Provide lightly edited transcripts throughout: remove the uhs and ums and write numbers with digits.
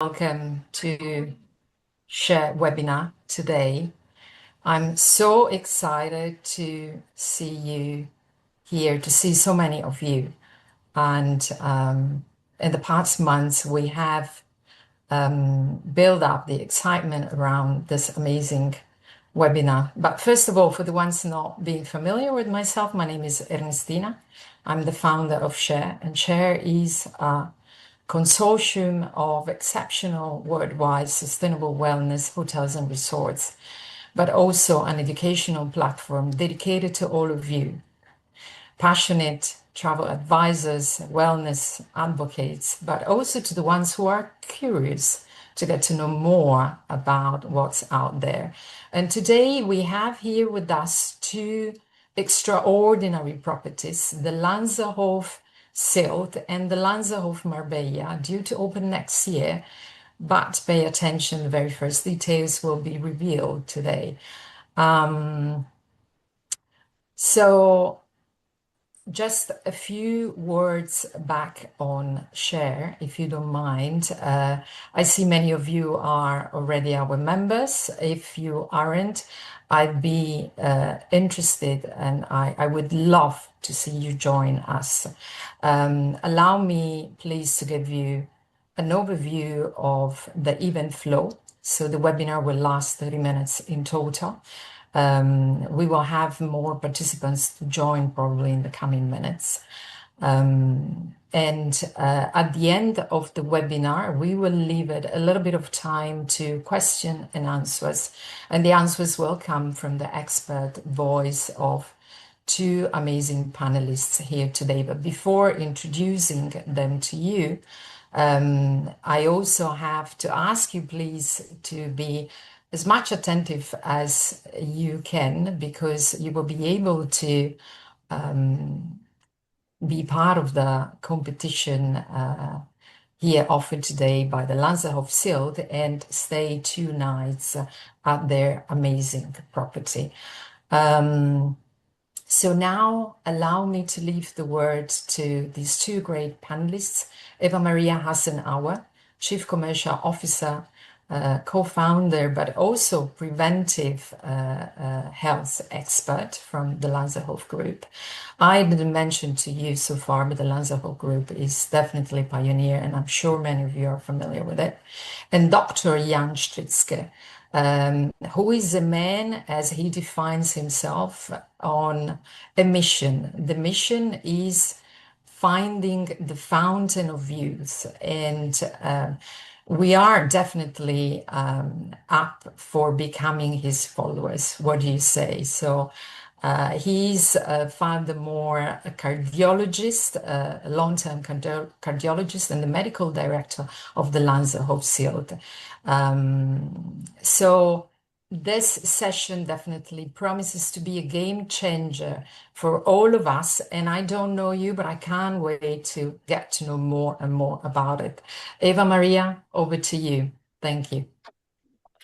Welcome to share webinar today. I'm so excited to see you here, to see so many of you. And in the past months, we have built up the excitement around this amazing webinar. But first of all, for the ones not being familiar with myself, my name is Ernestina. I'm the founder of Share, and Share is a consortium of exceptional worldwide sustainable wellness hotels and resorts, but also an educational platform dedicated to all of you, passionate travel advisors, wellness advocates, but also to the ones who are curious to get to know more about what's out there. And today we have here with us two extraordinary properties, the Lanserhof Sylt and the Lanserhof Marbella, due to open next year. But pay attention, the very first details will be revealed today. So just a few words back on Share, if you don't mind. I see many of you are already our members. If you aren't, I'd be interested and I would love to see you join us. Allow me, please, to give you an overview of the event flow. So the webinar will last 30 minutes in total. We will have more participants to join probably in the coming minutes. At the end of the webinar, we will leave it a little bit of time to question and answers. And the answers will come from the expert voice of two amazing panelists here today. But before introducing them to you, I also have to ask you, please, to be as much attentive as you can, because you will be able to be part of the competition here offered today by the Lanserhof Sylt and stay 2 nights at their amazing property. So now allow me to leave the word to these two great panelists, Eva-Maria Hasenauer, Chief Commercial Officer, co-founder, but also preventive health expert from the Lanserhof Group. I didn't mention to you so far, but the Lanserhof Group is definitely a pioneer, and I'm sure many of you are familiar with it. And Dr. Jan Stritzke, who is a man, as he defines himself, on a mission. The mission is finding the fountain of youth, and we are definitely up for becoming his followers. What do you say? So he's furthermore a cardiologist, a long-term cardiologist, and the medical director of the Lanserhof Sylt. So this session definitely promises to be a game changer for all of us. And I don't know you, but I can't wait to get to know more and more about it. Eva-Maria, over to you. Thank you.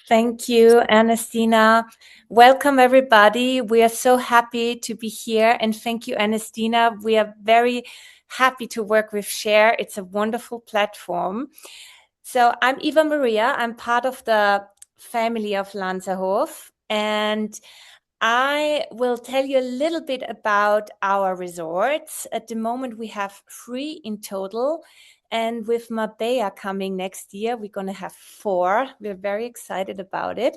Thank you, Ernestina. Welcome, everybody. We are so happy to be here. And thank you, Ernestina. We are very happy to work with Share. It's a wonderful platform. So I'm Eva-Maria. I'm part of the family of Lanserhof. And I will tell you a little bit about our resorts. At the moment, we have 3 in total. And with Marbella coming next year, we're going to have 4. We're very excited about it.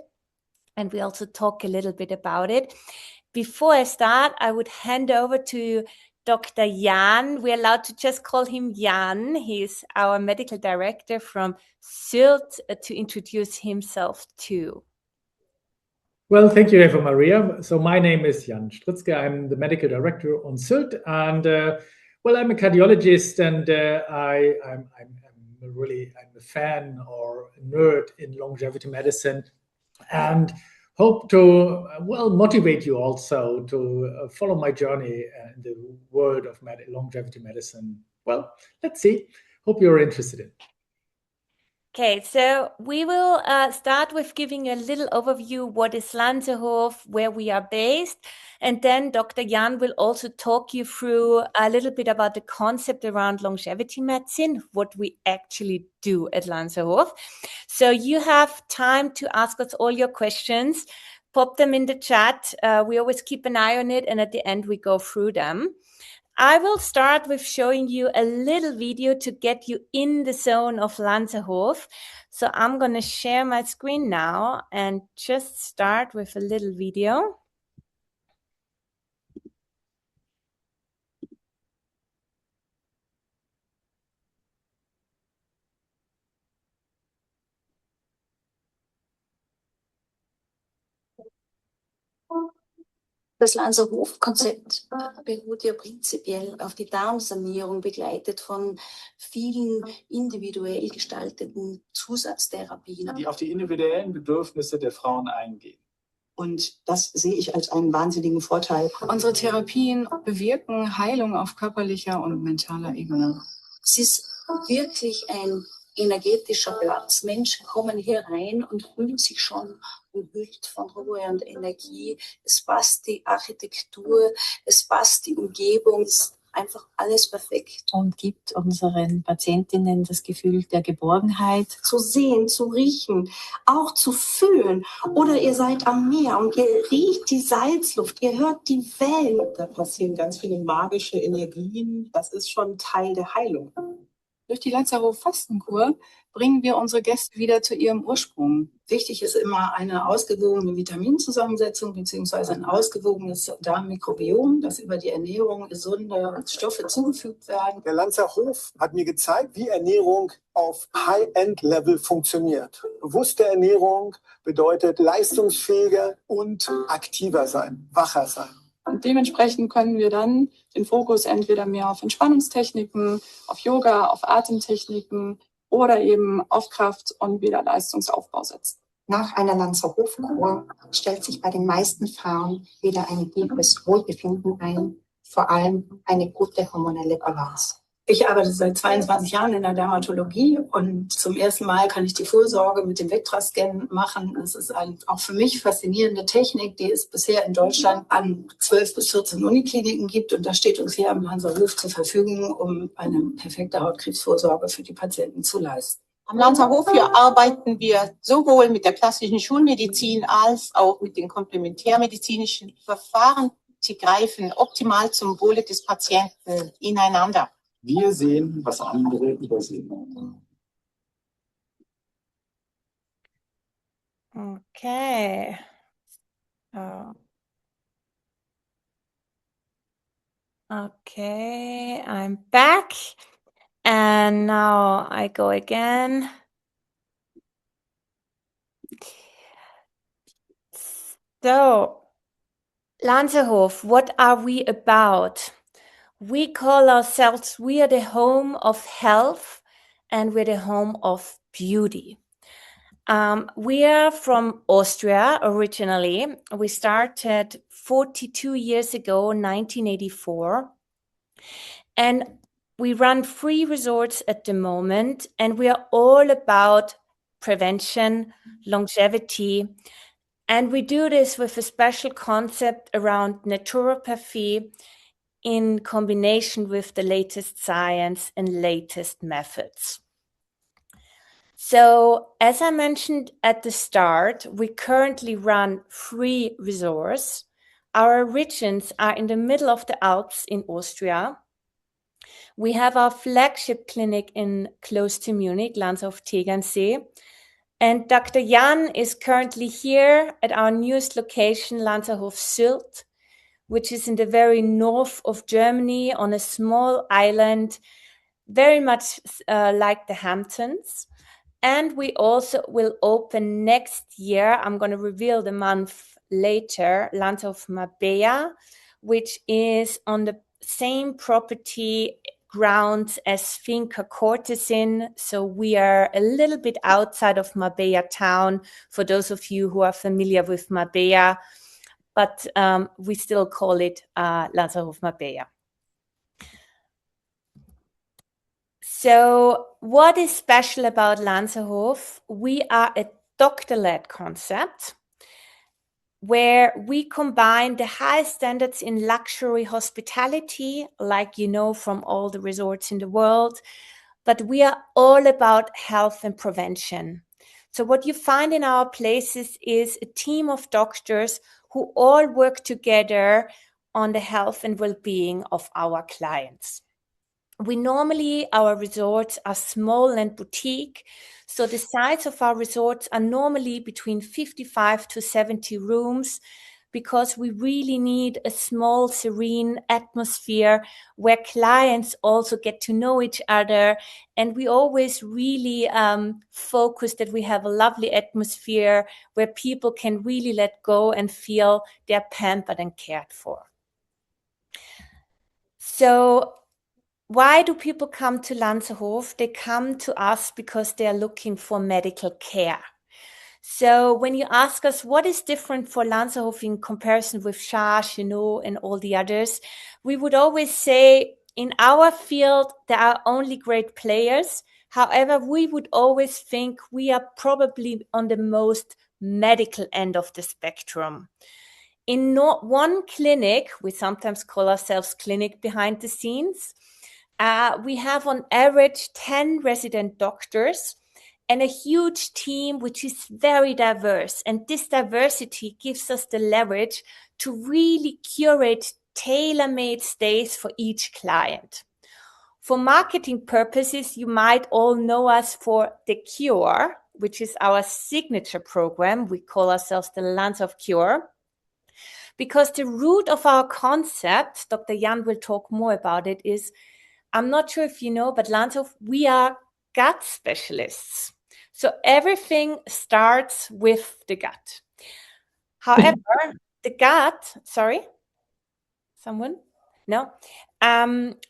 And we also talk a little bit about it. Before I start, I would hand over to Dr. Jan. We're allowed to just call him Jan. He's our medical director from Sylt, to introduce himself too. Well, thank you, Eva-Maria. So my name is Jan Stritzke. I'm the medical director on Sylt, and well, I'm a cardiologist, and I'm a fan or a nerd in longevity medicine, and hope to motivate you also to follow my journey in the world of longevity medicine. Well, let's see. Hope you're interested in. Okay, so we will start with giving a little overview what is Lanserhof, where we are based, and then Dr. Jan will also talk you through a little bit about the concept around longevity medicine, what we actually do at Lanserhof. So you have time to ask us all your questions, pop them in the chat. We always keep an eye on it, and at the end we go through them. I will start with showing you a little video to get you in the zone of Lanserhof. So I'm going to share my screen now and just start with a little video. Das Lanserhof-Konzept beruht ja prinzipiell auf die Darmsanierung, begleitet von vielen individuell gestalteten Zusatztherapien, die auf die individuellen Bedürfnisse der Frauen eingehen. Und das sehe ich als einen wahnsinnigen Vorteil. Unsere Therapien bewirken Heilung auf körperlicher und mentaler Ebene. Es ist wirklich ein energetischer Platz. Menschen kommen hier rein und fühlen sich schon umhüllt von Ruhe und Energie. Es passt die Architektur, es passt die Umgebung, es ist einfach alles perfekt. Und gibt unseren Patientinnen das Gefühl der Geborgenheit. Zu sehen, zu riechen, auch zu fühlen. Oder ihr seid am Meer und ihr riecht die Salzluft, ihr hört die Wellen. Da passieren ganz viele magische Energien. Das ist schon Teil der Heilung. Durch die Lanserhof Fastenkur bringen wir unsere Gäste wieder zu ihrem Ursprung. Wichtig ist immer eine ausgewogene Vitaminzusammensetzung bzw. ein ausgewogenes Darmmikrobiom, dass über die Ernährung gesunde Stoffe zugefügt werden. Der Lanserhof hat mir gezeigt, wie Ernährung auf High-End-Level funktioniert. Bewusste Ernährung bedeutet leistungsfähiger und aktiver sein, wacher sein. Und dementsprechend können wir dann den Fokus entweder mehr auf Entspannungstechniken, auf Yoga, auf Atemtechniken oder eben auf Kraft- und wieder Leistungsaufbau setzen. Nach einer Lanserhof-Kur stellt sich bei den meisten Frauen wieder ein tieferes Wohlbefinden ein, vor allem eine gute hormonelle Balance. Ich arbeite seit 22 Jahren in der Dermatologie und zum ersten Mal kann ich die Vorsorge mit dem Vectra-Scan machen. Das ist eine auch für mich faszinierende Technik, die es bisher in Deutschland an 12 bis 14 Unikliniken gibt. Und das steht uns hier am Lanserhof zur Verfügung, um eine perfekte Hautkrebsvorsorge für die Patienten zu leisten. Am Lanserhof hier arbeiten wir sowohl mit der klassischen Schulmedizin als auch mit den komplementärmedizinischen Verfahren. Sie greifen optimal zum Wohle des Patienten ineinander. Wir sehen, was andere übersehen. Okay. Oh. Okay, I'm back. And now I go again. So, Lanserhof, what are we about? We call ourselves, we are the home of health and we're the home of beauty. We are from Austria originally. We started 42 years ago, 1984. And we run 3 resorts at the moment, and we are all about prevention, longevity, and we do this with a special concept around naturopathy in combination with the latest science and latest methods. So, as I mentioned at the start, we currently run 3 resorts. Our origins are in the middle of the Alps in Austria. We have our flagship clinic in close to Munich, Lanserhof Tegernsee. And Dr. Jan is currently here at our newest location, Lanserhof Sylt, which is in the very north of Germany on a small island, very much like the Hamptons. And we also will open next year, I'm going to reveal the month later, Lanserhof Marbella, which is on the same property grounds as Finca Cortesin. So we are a little bit outside of Marbella town, for those of you who are familiar with Marbella, but we still call it Lanserhof Marbella. So what is special about Lanserhof? We are a doctor-led concept where we combine the highest standards in luxury hospitality, like you know from all the resorts in the world, but we are all about health and prevention. So what you find in our places is a team of doctors who all work together on the health and well-being of our clients. Our resorts are small and boutique. So the size of our resorts are normally between 55 to 70 rooms, because we really need a small, serene atmosphere where clients also get to know each other. And we always really focus that we have a lovely atmosphere where people can really let go and feel they're pampered and cared for. So why do people come to Lanserhof? They come to us because they are looking for medical care. So when you ask us what is different for Lanserhof in comparison with Charge, and all the others, we would always say in our field, there are only great players. However, we would always think we are probably on the most medical end of the spectrum. In one clinic, we sometimes call ourselves clinic behind the scenes, we have on average 10 resident doctors and a huge team which is very diverse. And this diversity gives us the leverage to really curate tailor-made stays for each client. For marketing purposes, you might all know us for The Cure, which is our signature program. We call ourselves the Lanserhof Cure. Because the root of our concept, Dr. Jan will talk more about it, is, I'm not sure if you know, but Lanserhof, we are gut specialists. So everything starts with the gut. However, the gut, sorry, someone? No.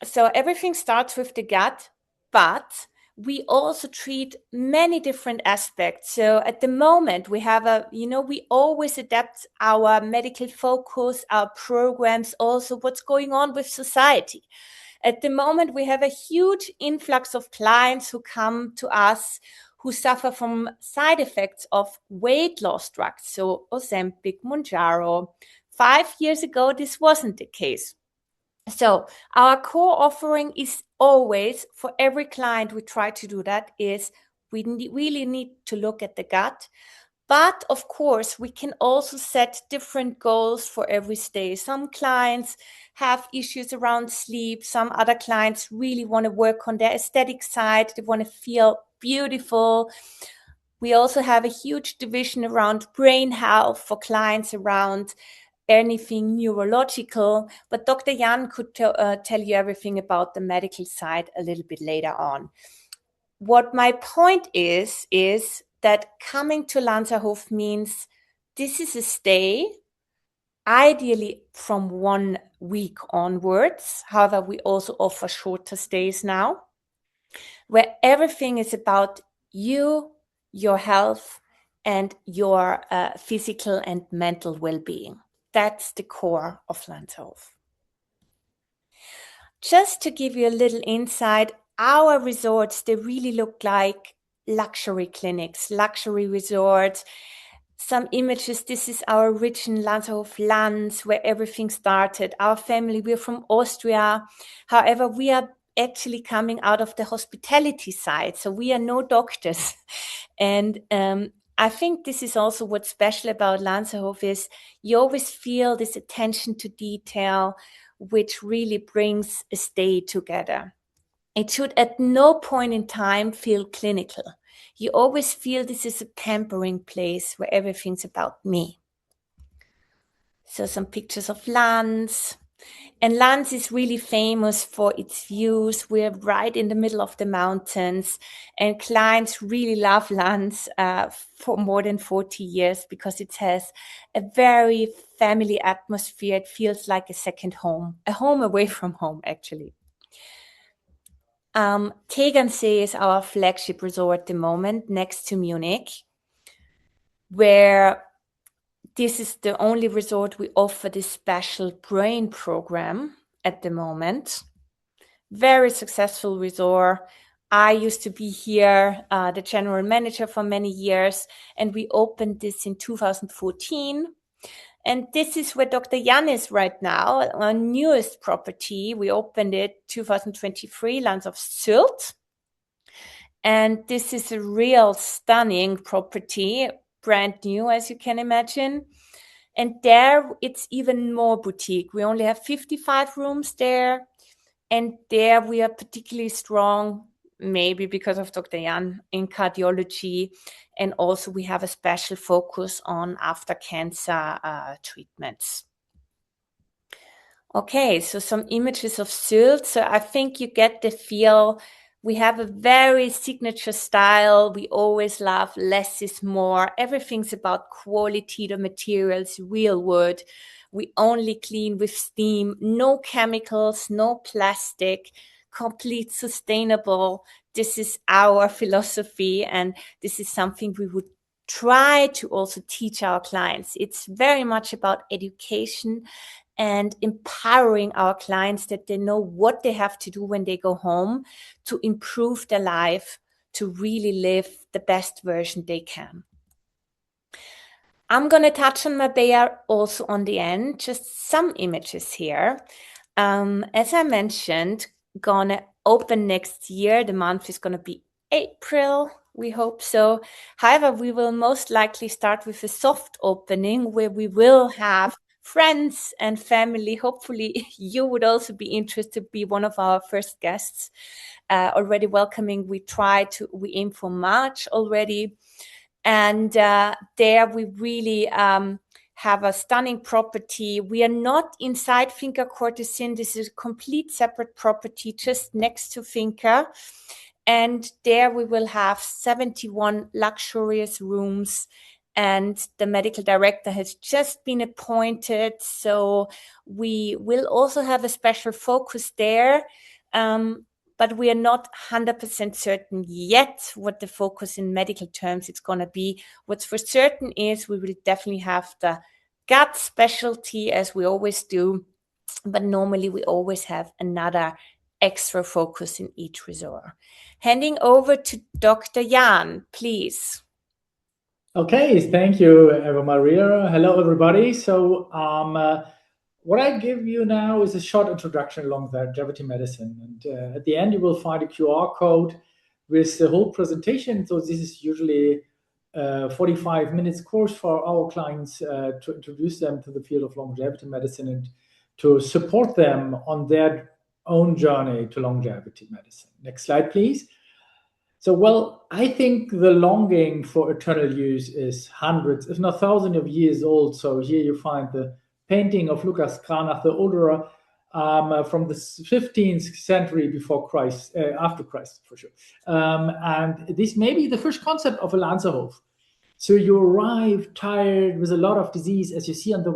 So everything starts with the gut, but we also treat many different aspects. So at the moment we have we always adapt our medical focus, our programs, also what's going on with society. At the moment, we have a huge influx of clients who come to us who suffer from side effects of weight loss drugs, so Ozempic, Mounjaro. 5 years ago, this wasn't the case. So our core offering is always, for every client we try to do that, is we really need to look at the gut. But of course, we can also set different goals for every stay. Some clients have issues around sleep. Some other clients really want to work on their aesthetic side. They want to feel beautiful. We also have a huge division around brain health for clients around anything neurological. But Dr. Jan could tell you everything about the medical side a little bit later on. What my point is that coming to Lanserhof means this is a stay, ideally from 1 week onwards. However, we also offer shorter stays now, where everything is about you, your health, and your physical and mental well-being. That's the core of Lanserhof. Just to give you a little insight, our resorts, they really look like luxury clinics, luxury resorts. Some images, this is our original Lanserhof Lanz, where everything started. Our family, we're from Austria. However, we are actually coming out of the hospitality side, so we are no doctors. And I think this is also what's special about Lanserhof is you always feel this attention to detail, which really brings a stay together. It should at no point in time feel clinical. You always feel this is a pampering place where everything's about me. So some pictures of Lanz. And Lanz is really famous for its views. We're right in the middle of the mountains, and clients really love Lanz for more than 40 years because it has a very family atmosphere. It feels like a second home, a home away from home, actually. Tegernsee is our flagship resort at the moment, next to Munich, where this is the only resort we offer this special brain program at the moment. Very successful resort. I used to be here, the general manager for many years, and we opened this in 2014. And this is where Dr. Jan is right now, our newest property. We opened it 2023, Lanserhof Sylt. And this is a real stunning property, brand new, as you can imagine. And there it's even more boutique. We only have 55 rooms there. And there we are particularly strong, maybe because of Dr. Jan, in cardiology. And also we have a special focus on after cancer treatments. Okay, so some images of Sylt. So I think you get the feel. We have a very signature style. We always love less is more. Everything's about quality, the materials, real wood. We only clean with steam, no chemicals, no plastic, complete sustainable. This is our philosophy, and this is something we would try to also teach our clients. It's very much about education and empowering our clients that they know what they have to do when they go home to improve their life, to really live the best version they can. I'm going to touch on Marbella also on the end, just some images here. As I mentioned, gonna open next year. The month is going to be April. We hope so. However, we will most likely start with a soft opening where we will have friends and family. Hopefully you would also be interested to be one of our first guests. Already welcoming. We aim for March already. And there we really have a stunning property. We are not inside Finca Cortesin. This is a complete separate property just next to Finca. And there we will have 71 luxurious rooms. And the medical director has just been appointed. So we will also have a special focus there. But we are not 100% certain yet what the focus in medical terms it's going to be. What's for certain is we will definitely have the gut specialty as we always do. But normally we always have another extra focus in each resort. Handing over to Dr. Jan, please. Okay, thank you, Eva-Maria. Hello, everybody. So what I give you now is a short introduction along longevity medicine. And at the end, you will find a QR code with the whole presentation. So this is usually a 45 minutes course for our clients to introduce them to the field of longevity medicine and to support them on their own journey to longevity medicine. Next slide, please. So, well, I think the longing for eternal use is hundreds, if not thousands of years old. So here you find the painting of Lucas Cranach the Older from the 15th century before Christ, after Christ for sure. And this may be the first concept of a Lanserhof. So you arrive tired with a lot of disease, as you see on the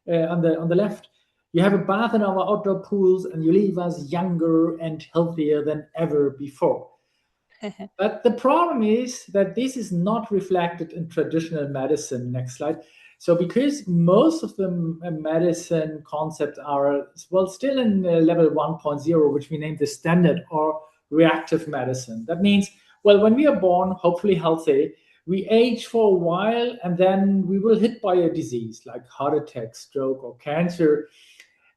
on the left. You have a bath in our outdoor pools, and you leave us younger and healthier than ever before. But the problem is that this is not reflected in traditional medicine. Next slide. So because most of the medicine concepts are, well, still in level 1.0, which we name the standard or reactive medicine. That means, well, when we are born, hopefully healthy, we age for a while, and then we will hit by a disease like heart attack, stroke, or cancer.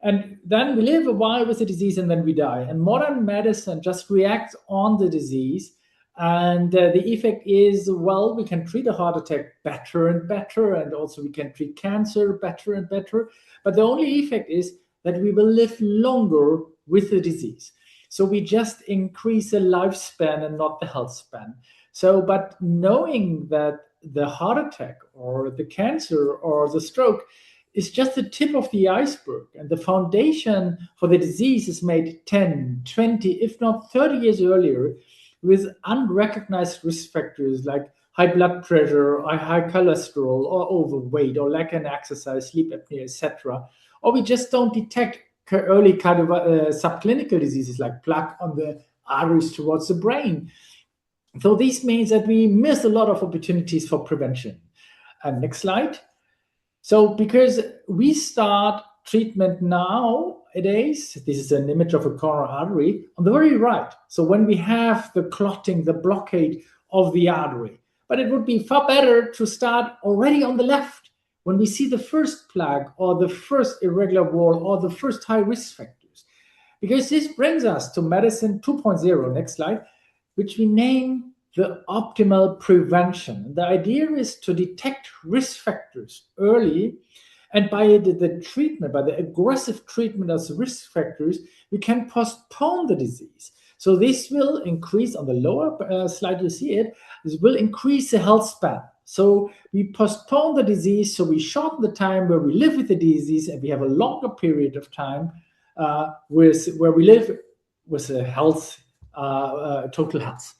And then we live a while with the disease, and then we die. And modern medicine just reacts on the disease. And the effect is, well, we can treat a heart attack better and better. And also we can treat cancer better and better. But the only effect is that we will live longer with the disease. So we just increase the lifespan and not the health span. So, but knowing that the heart attack or the cancer or the stroke is just the tip of the iceberg, and the foundation for the disease is made 10, 20, if not 30 years earlier with unrecognized risk factors like high blood pressure or high cholesterol or overweight or lack in exercise, sleep apnea, etc. Or we just don't detect early subclinical diseases like plaque on the arteries towards the brain. So this means that we miss a lot of opportunities for prevention. And next slide. So because we start treatment nowadays, this is an image of a coronary artery on the very right. So when we have the clotting, the blockade of the artery, but it would be far better to start already on the left when we see the first plaque or the first irregular wall or the first high risk factors. Because this brings us to medicine 2.0, next slide, which we name the optimal prevention. The idea is to detect risk factors early, and by the treatment, by the aggressive treatment of the risk factors, we can postpone the disease. So this will increase, on the lower slide you see it, this will increase the health span. So we postpone the disease, so we shorten the time where we live with the disease, and we have a longer period of time where we live with a health, total health.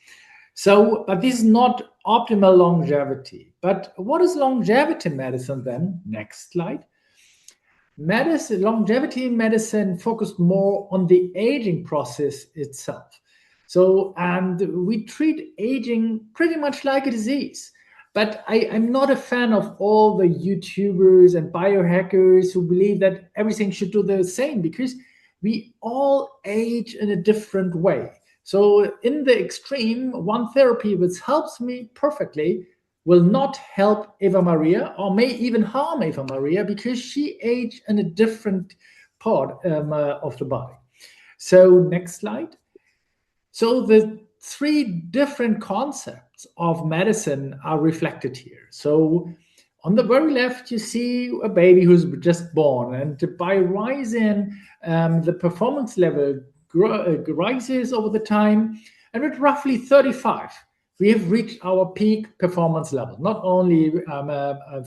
So, but this is not optimal longevity. But what is longevity medicine then? Next slide. Longevity medicine focused more on the aging process itself. So, and we treat aging pretty much like a disease. But I'm not a fan of all the YouTubers and biohackers who believe that everything should do the same, because we all age in a different way. So in the extreme, one therapy which helps me perfectly will not help Eva-Maria, or may even harm Eva-Maria, because she aged in a different part of the body. So next slide. So the three different concepts of medicine are reflected here. So on the very left, you see a baby who's just born, and by rising the performance level rises over the time, and at roughly 35, we have reached our peak performance level, not only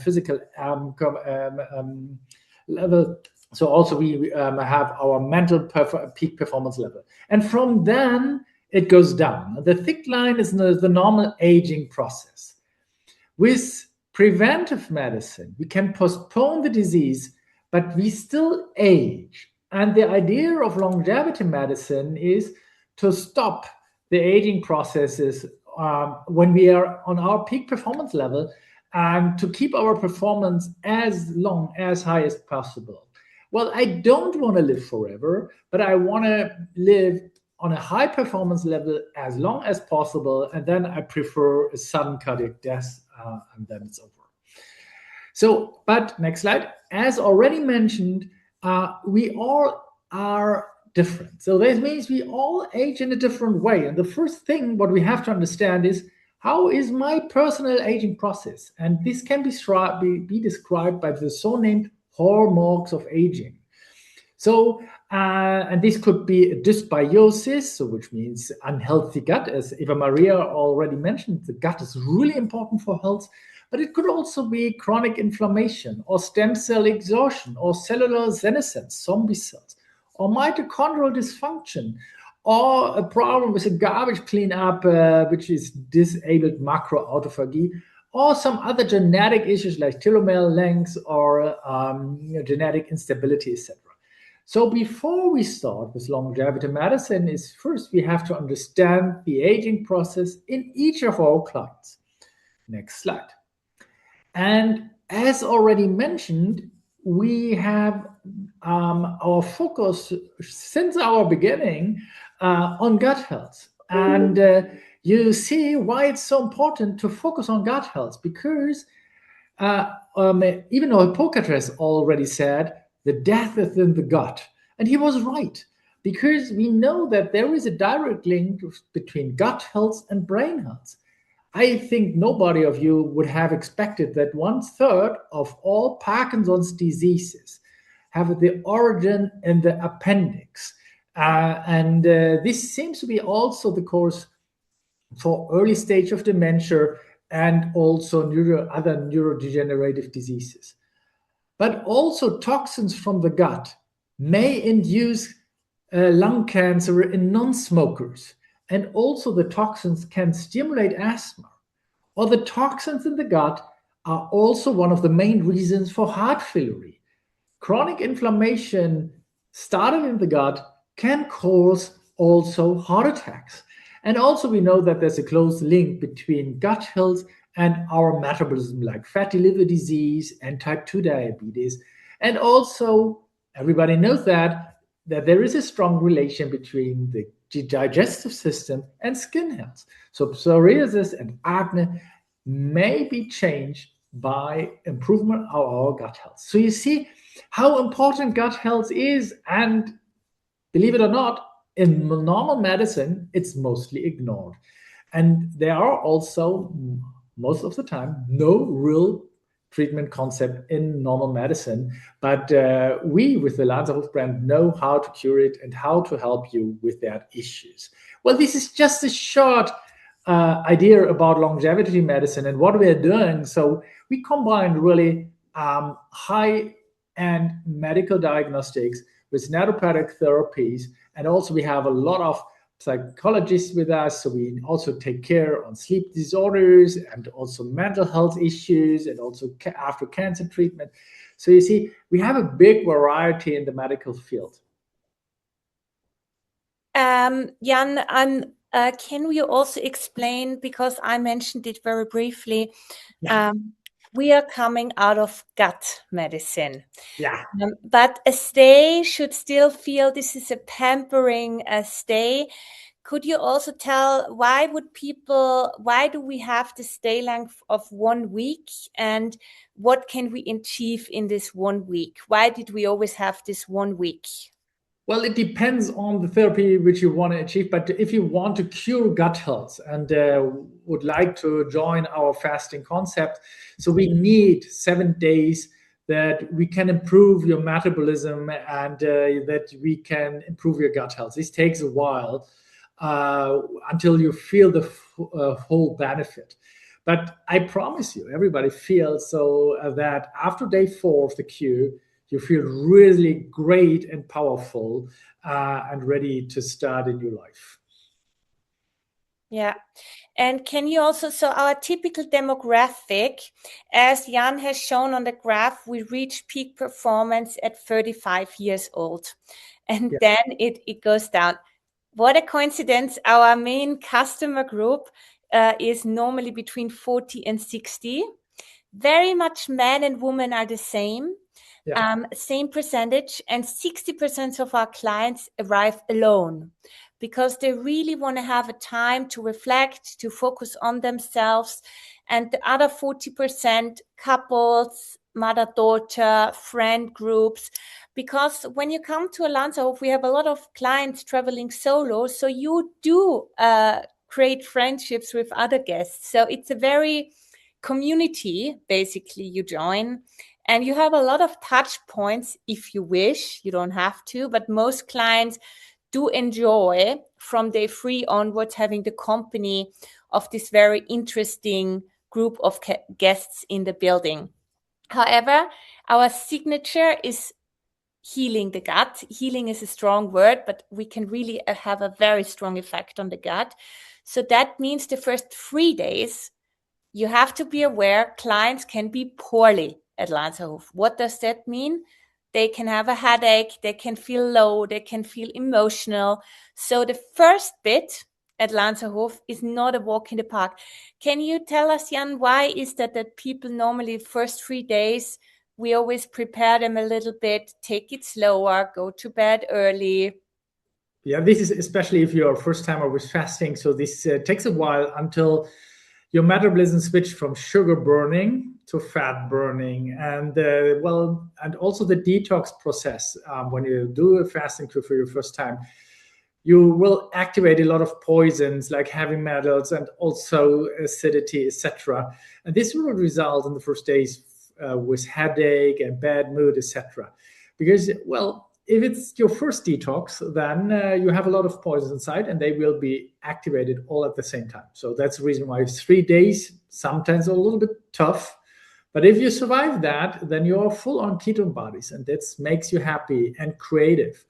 physical level, so also we have our mental peak performance level. And from then, it goes down. The thick line is the normal aging process. With preventive medicine, we can postpone the disease, but we still age. And the idea of longevity medicine is to stop the aging processes when we are on our peak performance level, and to keep our performance as high as possible. Well, I don't want to live forever, but I want to live on a high performance level as long as possible, and then I prefer a sudden cardiac death, and then it's over. So, but next slide. As already mentioned, we all are different. So that means we all age in a different way. And the first thing what we have to understand is, how is my personal aging process? And this can be described by the so-named hallmarks of aging. So, and this could be a dysbiosis, so which means unhealthy gut. As Eva-Maria already mentioned, the gut is really important for health, but it could also be chronic inflammation, or stem cell exhaustion, or cellular senescence, zombie cells, or mitochondrial dysfunction, or a problem with a garbage cleanup, which is disabled macroautophagy, or some other genetic issues like telomere length, or genetic instability, etc. So before we start with longevity medicine, is first we have to understand the aging process in each of our clients. Next slide. And as already mentioned, we have our focus since our beginning on gut health. And you see why it's so important to focus on gut health, because even though Hippocrates already said, the death is in the gut. And he was right, because we know that there is a direct link between gut health and brain health. I think nobody of you would have expected that 1/3 of all Parkinson's diseases have the origin in the appendix. And this seems to be also the course for early stage of dementia and also other neurodegenerative diseases. But also toxins from the gut may induce lung cancer in non-smokers. And also the toxins can stimulate asthma. Or the toxins in the gut are also one of the main reasons for heart failure. Chronic inflammation started in the gut can cause also heart attacks. And also we know that there's a close link between gut health and our metabolism, like fatty liver disease and type 2 diabetes, and also everybody knows that there is a strong relation between the digestive system and skin health. So psoriasis and acne may be changed by improvement of our gut health. So you see how important gut health is, and believe it or not, in normal medicine, it's mostly ignored. And there are also, most of the time, no real treatment concept in normal medicine. But we, with the Lanserhof brand, know how to cure it and how to help you with that issues. Well, this is just a short idea about longevity medicine and what we are doing. So we combine really high-end medical diagnostics with naturopathic therapies, and also we have a lot of psychologists with us, so we also take care on sleep disorders and also mental health issues, and also after cancer treatment. So you see, we have a big variety in the medical field. Jan, can you also explain, because I mentioned it very briefly, we are coming out of gut medicine. Yeah. But a stay should still feel this is a pampering stay. Could you also tell why do we have the stay length of 1 week, and what can we achieve in this 1 week? Why did we always have this 1 week? Well, it depends on the therapy which you want to achieve. But if you want to cure gut health and would like to join our fasting concept, so we need 7 days that we can improve your metabolism and that we can improve your gut health. This takes a while until you feel the whole benefit. But I promise you, everybody feels so that after day 4 of the cure, you feel really great and powerful and ready to start a new life. Yeah. And can you also, so our typical demographic, as Jan has shown on the graph, we reach peak performance at 35 years old. And then it goes down. What a coincidence. Our main customer group is normally between 40 and 60. Very much men and women are the same. Same percentage, and 60% of our clients arrive alone because they really want to have a time to reflect, to focus on themselves. And the other 40%, couples, mother-daughter, friend groups, because when you come to a Lanserhof, we have a lot of clients traveling solo. So you do create friendships with other guests. So it's a very community, basically, you join. And you have a lot of touch points if you wish. You don't have to, but most clients do enjoy from day 3 onwards having the company of this very interesting group of guests in the building. However, our signature is healing the gut. Healing is a strong word, but we can really have a very strong effect on the gut. So that means the first 3 days, you have to be aware clients can be poorly at Lanserhof. What does that mean? They can have a headache, they can feel low, they can feel emotional. So the first bit at Lanserhof is not a walk in the park. Can you tell us, Jan, why is that people normally the first 3 days, we always prepare them a little bit, take it slower, go to bed early? Yeah, this is especially if you're a first timer with fasting. So this takes a while until your metabolism switched from sugar burning to fat burning, and and also the detox process. When you do a fasting cure for your first time, you will activate a lot of poisons like heavy metals and also acidity, etc. And this will result in the first days with headache and bad mood, etc. Because, if it's your first detox, then you have a lot of poisons inside and they will be activated all at the same time. So that's the reason why 3 days sometimes are a little bit tough. But if you survive that, then you're full on ketone bodies, and that makes you happy and creative.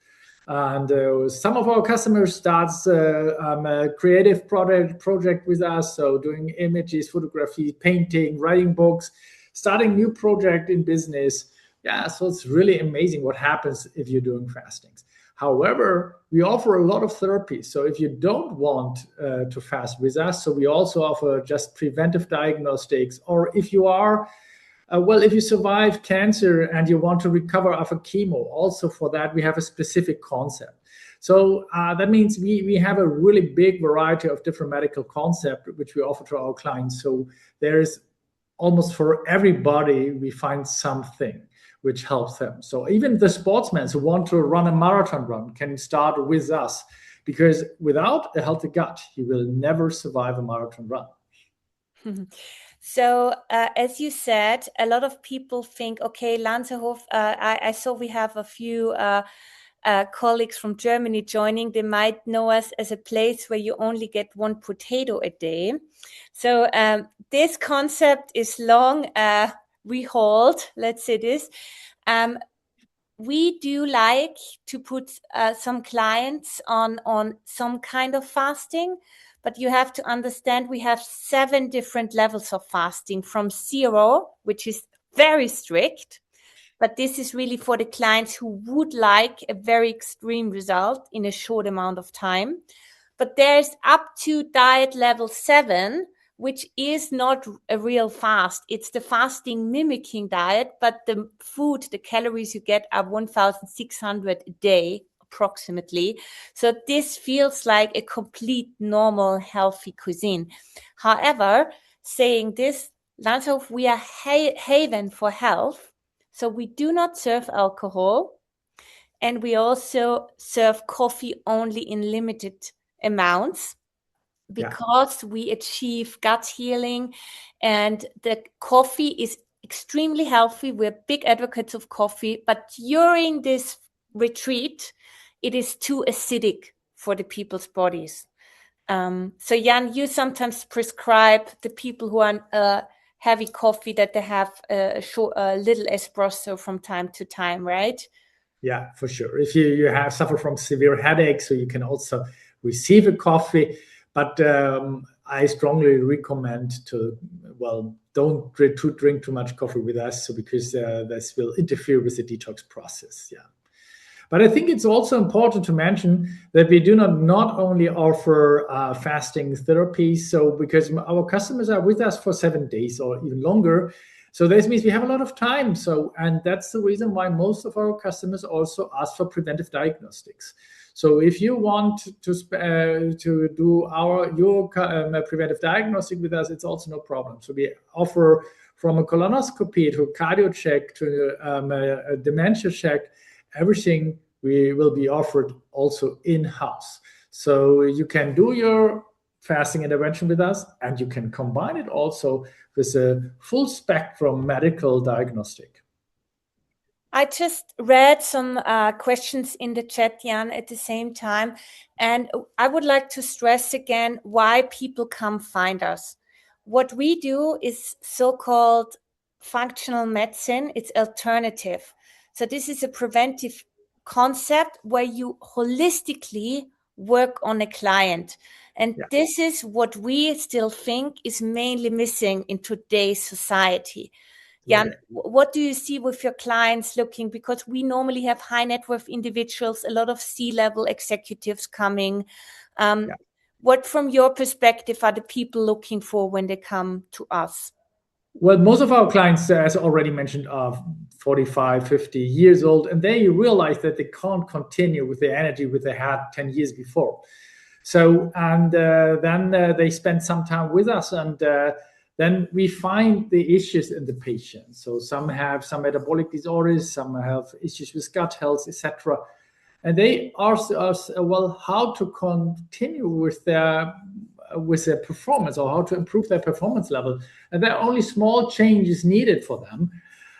And some of our customers starts a creative project with us. So doing images, photography, painting, writing books, starting new project in business. Yeah, so it's really amazing what happens if you're doing fastings. However, we offer a lot of therapies. So if you don't want to fast with us, so we also offer just preventive diagnostics. Or if you are well, if you survive cancer and you want to recover after chemo, also for that, we have a specific concept. So that means we have a really big variety of different medical concepts which we offer to our clients. So there's almost for everybody, we find something which helps them. So even the sportsmen who want to run a marathon run can start with us, because without a healthy gut, you will never survive a marathon run. So as you said, a lot of people think, okay, Lanserhof, I saw we have a few colleagues from Germany joining. They might know us as a place where you only get one potato a day. So this concept is long rehauled, let's say this. We do like to put some clients on some kind of fasting, but you have to understand we have 7 different levels of fasting, from 0, which is very strict, but this is really for the clients who would like a very extreme result in a short amount of time. But there's up to diet level 7, which is not a real fast. It's the fasting mimicking diet, but the food, the calories you get are 1,600 a day, approximately. So this feels like a complete normal healthy cuisine. However, saying this, Lanserhof, we are haven for health. So we do not serve alcohol, and we also serve coffee only in limited amounts, because we achieve gut healing, and the coffee is extremely healthy. We're big advocates of coffee, but during this retreat, it is too acidic for the people's bodies. So Jan, you sometimes prescribe the people who are heavy coffee that they have a little espresso from time to time, right? Yeah, for sure. If you suffer from severe headaches, so you can also receive a coffee. But I strongly recommend don't drink too much coffee with us, so because this will interfere with the detox process. Yeah. But I think it's also important to mention that we do not only offer fasting therapies, so because our customers are with us for 7 days or even longer. So this means we have a lot of time. And that's the reason why most of our customers also ask for preventive diagnostics. So if you want to do your preventive diagnostic with us, it's also no problem. So we offer from a colonoscopy to a cardio check to a dementia check, everything we will be offered also in-house. So you can do your fasting intervention with us, and you can combine it also with a full spectrum medical diagnostic. I just read some questions in the chat, Jan, at the same time. And I would like to stress again why people come find us. What we do is so-called functional medicine. It's alternative. So this is a preventive concept where you holistically work on a client. And this is what we still think is mainly missing in today's society. Jan, what do you see with your clients looking? Because we normally have high net worth individuals, a lot of C-level executives coming. What, from your perspective, are the people looking for when they come to us? Well, most of our clients, as already mentioned, are 45, 50 years old, and they realize that they can't continue with the energy which they had 10 years before. So, and then they spend some time with us, and then we find the issues in the patient. So some have some metabolic disorders, some have issues with gut health, etc. And they ask us, well, how to continue with their performance, or how to improve their performance level. And there are only small changes needed for them.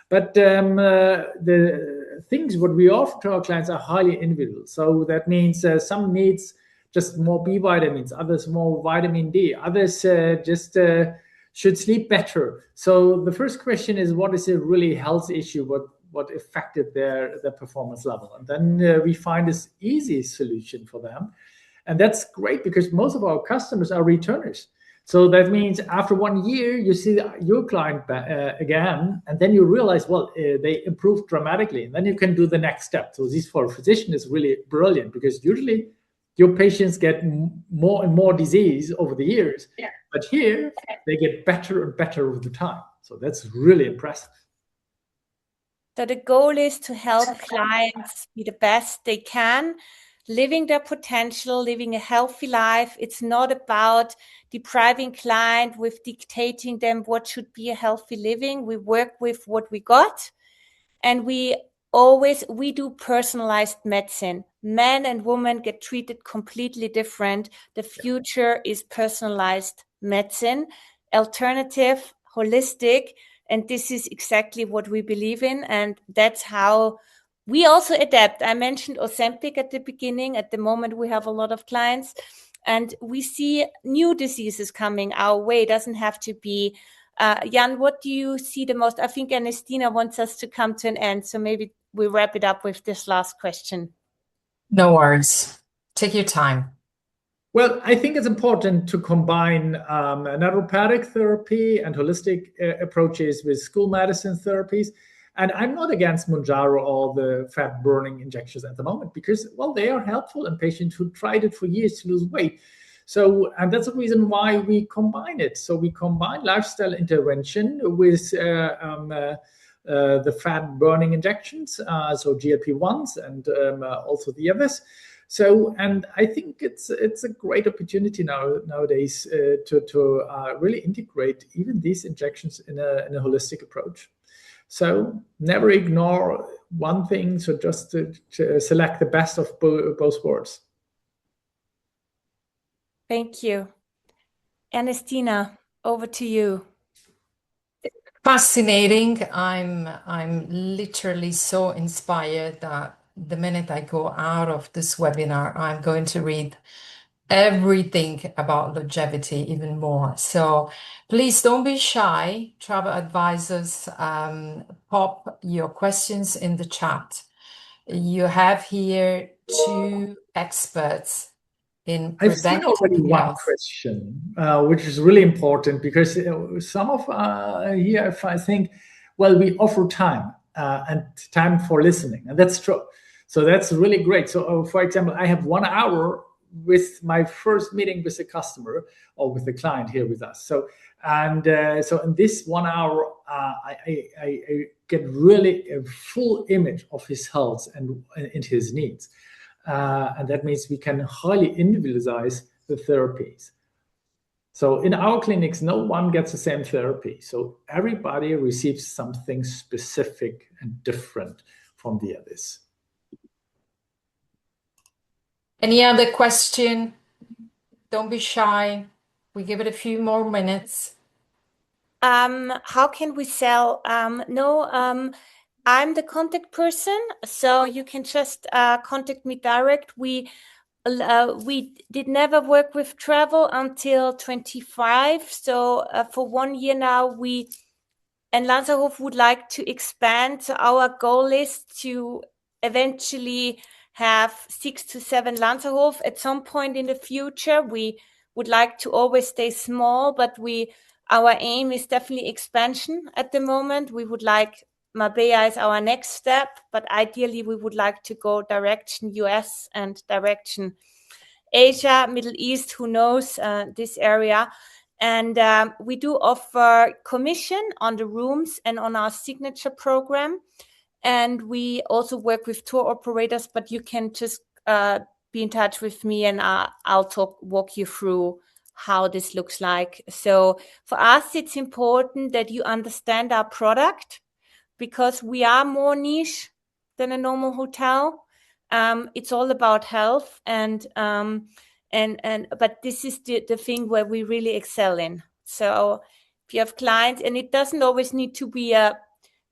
But the things what we offer to our clients are highly individual. So that means some needs just more B vitamins, others more vitamin D, others just should sleep better. So the first question is, what is a really health issue? What affected their performance level? And then we find this easy solution for them. And that's great because most of our customers are returners. So that means after 1 year, you see your client again, and then you realize, well, they improved dramatically. And then you can do the next step. So this for a physician is really brilliant, because usually your patients get more and more disease over the years. Yeah. But here, they get better and better over the time. So that's really impressive. So the goal is to help clients be the best they can, living their potential, living a healthy life. It's not about depriving client with dictating them what should be a healthy living. We work with what we got, and we do personalized medicine. Men and women get treated completely different. The future is personalized medicine, alternative, holistic, and this is exactly what we believe in, and that's how we also adapt. I mentioned Ozempic at the beginning. At the moment, we have a lot of clients, and we see new diseases coming our way. It doesn't have to be. Jan, what do you see the most? I think Ernestina wants us to come to an end, so maybe we wrap it up with this last question. No worries. Take your time. Well, I think it's important to combine naturopathic therapy and holistic approaches with school medicine therapies. And I'm not against Mounjaro or the fat burning injections at the moment because, well, they are helpful in patients who tried it for years to lose weight. So, and that's the reason why we combine it. So we combine lifestyle intervention with the fat burning injections, so GLP-1s and also the others. So, and I think it's a great opportunity nowadays to really integrate even these injections in a holistic approach. So never ignore one thing. So just to select the best of both worlds. Thank you. Ernestina, over to you. Fascinating. I'm literally so inspired that the minute I go out of this webinar, I'm going to read everything about longevity even more. So please don't be shy, travel advisors. Pop your questions in the chat. You have here two experts in I've seen already one question, which is really important because some of here, if I think, well, we offer time and time for listening, and that's true. So that's really great. So, for example, I have 1 hour with my first meeting with a customer or with the client here with us. So, and so in this 1 hour, I get really a full image of his health and his needs. And that means we can highly individualize the therapies. So in our clinics, no one gets the same therapy. So everybody receives something specific and different from the others. Any other question? Don't be shy. We give it a few more minutes. How can we sell? I'm the contact person, so you can just contact me direct. We did never work with travel until 25. So for 1 year now, and Lanserhof would like to expand. So our goal is to eventually have 6 to 7 Lanserhof at some point in the future. We would like to always stay small, but our aim is definitely expansion at the moment. We would like Marbella is our next step, but ideally we would like to go direction US and direction Asia, Middle East, who knows this area. And we do offer commission on the rooms and on our signature program. And we also work with tour operators, but you can just be in touch with me and I'll walk you through how this looks like. So for us, it's important that you understand our product because we are more niche than a normal hotel. It's all about health but this is the thing where we really excel in. So if you have clients, and it doesn't always need to be a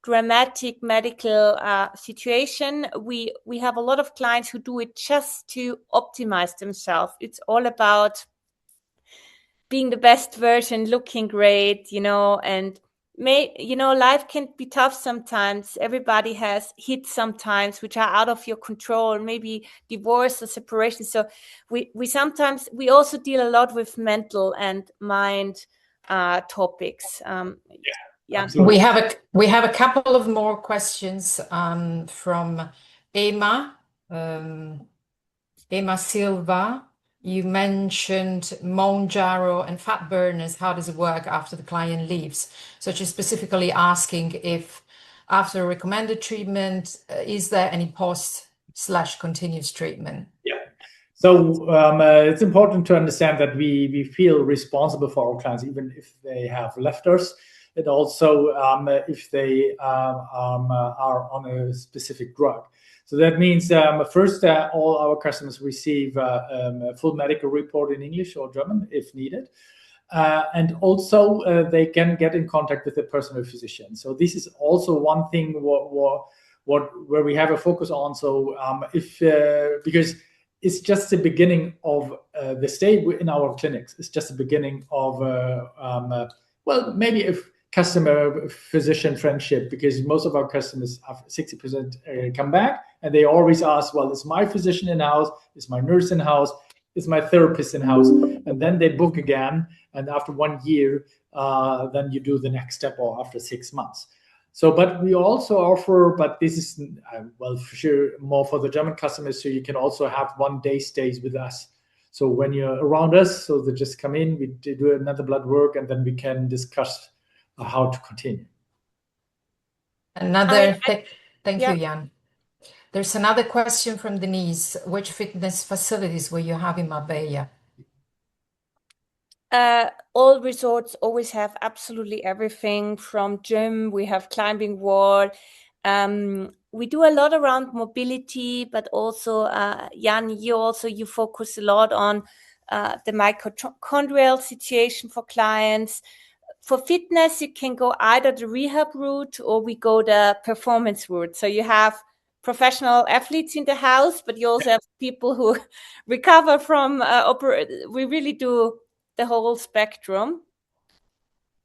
dramatic medical situation. We have a lot of clients who do it just to optimize themselves. It's all about being the best version, looking great, and life can be tough sometimes. Everybody has hits sometimes which are out of your control, maybe divorce or separation. So we also deal a lot with mental and mind topics. Yeah. We have a couple of more questions from Emma Silva. You mentioned Mounjaro and fat burners. How does it work after the client leaves? So she's specifically asking if after recommended treatment, is there any post/continuous treatment? Yeah. So it's important to understand that we feel responsible for our clients, even if they have left us. And also if they are on a specific drug. So that means first, all our customers receive a full medical report in English or German if needed. And also they can get in contact with a personal physician. So this is also one thing where we have a focus on. So because it's just the beginning of the stay in our clinics. It's just the beginning of well, maybe if customer physician friendship, because most of our customers have 60% come back and they always ask, well, is my physician in house? Is my nurse in house? Is my therapist in house? And then they book again. And after 1 year, then you do the next step, or after 6 months. So, but we also offer, but this is, well, for sure, more for the German customers. So you can also have 1 day stays with us. So when you're around us, so they just come in, we do another blood work, and then we can discuss how to continue. Thank you, Jan. There's another question from Denise. Which fitness facilities will you have in Marbella? All resorts always have absolutely everything from gym. We have climbing wall. We do a lot around mobility, but also, Jan, you focus a lot on the mitochondrial situation for clients. For fitness, you can go either the rehab route or we go the performance route. So you have professional athletes in the house, but you also have people who recover from we really do the whole spectrum.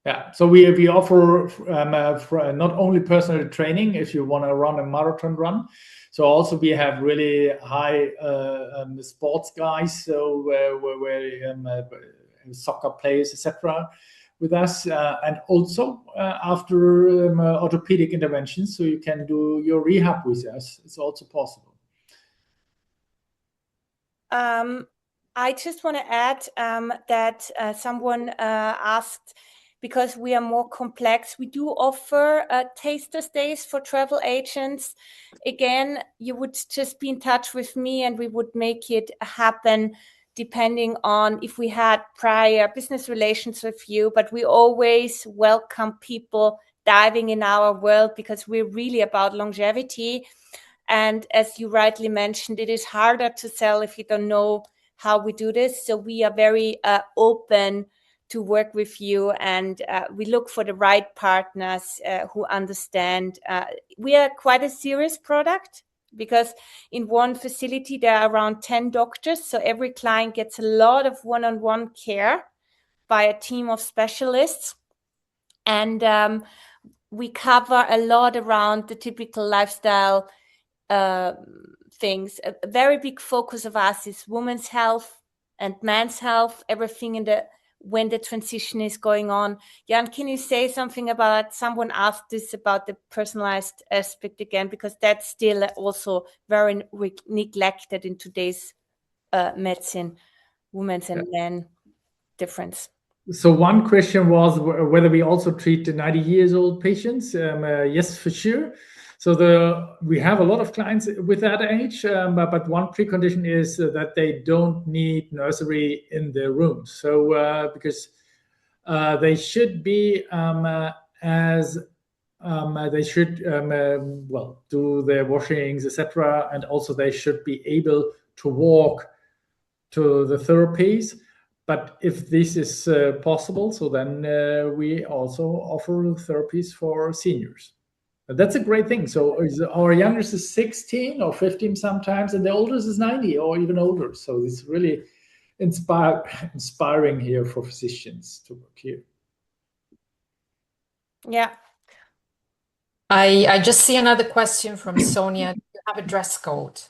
Yeah, so we offer not only personal training if you want to run a marathon run, so also we have really high sports guys, so where soccer players, etc., with us, and also after orthopedic interventions, so you can do your rehab with us. It's also possible. I just want to add that someone asked, because we are more complex, we do offer taster stays for travel agents. Again, you would just be in touch with me and we would make it happen depending on if we had prior business relations with you. But we always welcome people diving in our world because we're really about longevity. And as you rightly mentioned, it is harder to sell if you don't know how we do this. So we are very open to work with you, and we look for the right partners who understand. We are quite a serious product because in one facility there are around 10 doctors, so every client gets a lot of one-on-one care by a team of specialists, and we cover a lot around the typical lifestyle things. A very big focus of us is women's health and men's health, everything when the transition is going on. Jan, can you say something about, someone asked this about the personalized aspect again, because that's still also very neglected in today's medicine, women's and men difference. So one question was whether we also treat the 90 years old patients. Yes, for sure. So we have a lot of clients with that age, but one precondition is that they don't need nursery in their rooms. So because they should be they should do their washings, etc., and also they should be able to walk to the therapies. But if this is possible, so then we also offer therapies for seniors. That's a great thing. So our youngest is 16 or 15 sometimes, and the oldest is 90 or even older. So it's really inspiring here for physicians to work here. Yeah. I just see another question from Sonia. Do you have a dress code?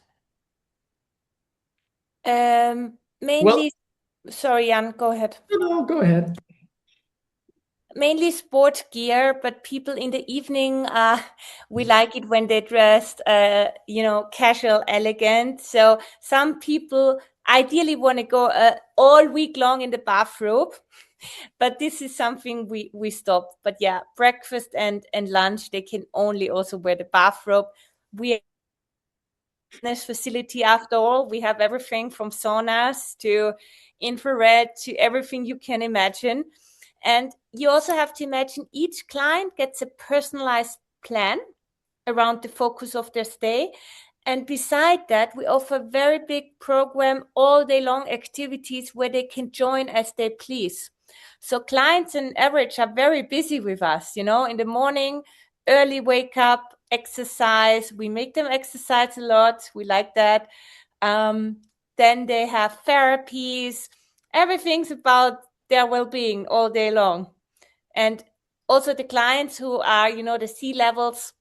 Mainly, sorry, Jan, go ahead. No, go ahead. Mainly sport gear, but people in the evening, we like it when they dressed, casual, elegant. So some people ideally want to go all week long in the bathrobe. But this is something we stopped. But yeah, breakfast and lunch, they can only also wear the bathrobe. We fitness facility after all. We have everything from saunas to infrared to everything you can imagine. And you also have to imagine each client gets a personalized plan around the focus of their stay. And beside that, we offer a very big program, all day long activities where they can join as they please. So clients on average are very busy with us, in the morning, early wake up, exercise. We make them exercise a lot. We like that. Then they have therapies. Everything's about their well-being all day long. And also the clients who are, the C-levels,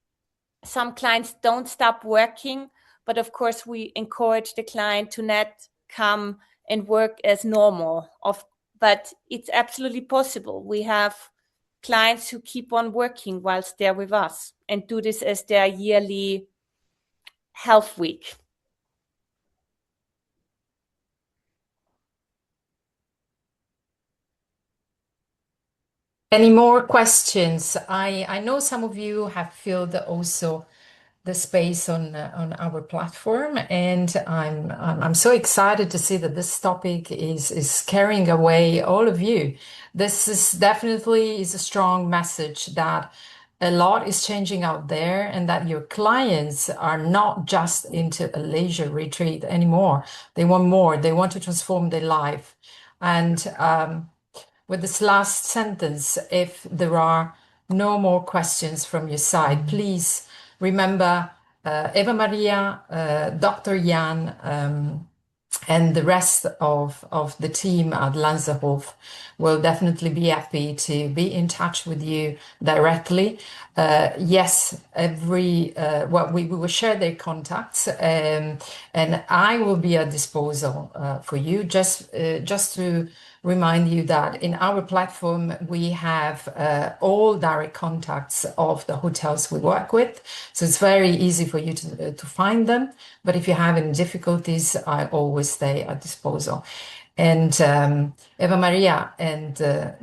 some clients don't stop working, but of course we encourage the client to not come and work as normal. But it's absolutely possible. We have clients who keep on working whilst they're with us and do this as their yearly health week. Any more questions? I know some of you have filled also the space on our platform, and I'm so excited to see that this topic is carrying away all of you. This is definitely a strong message that a lot is changing out there, and that your clients are not just into a leisure retreat anymore. They want more. They want to transform their life. And with this last sentence, if there are no more questions from your side, please remember Eva-Maria, Dr. Jan, and the rest of the team at Lanserhof will definitely be happy to be in touch with you directly. Yes, we will share their contacts, and I will be at disposal for you. Just to remind you that in our platform we have all direct contacts of the hotels we work with, so it's very easy for you to find them. But if you have any difficulties, I always stay at disposal. And Eva-Maria and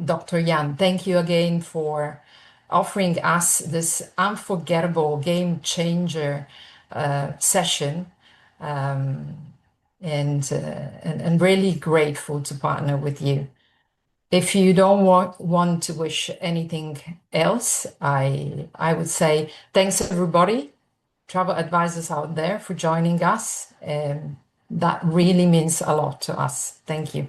Dr. Jan, thank you again for offering us this unforgettable game changer session. And really grateful to partner with you. If you don't want to wish anything else, I would say thanks everybody, travel advisors out there, for joining us. That really means a lot to us. Thank you.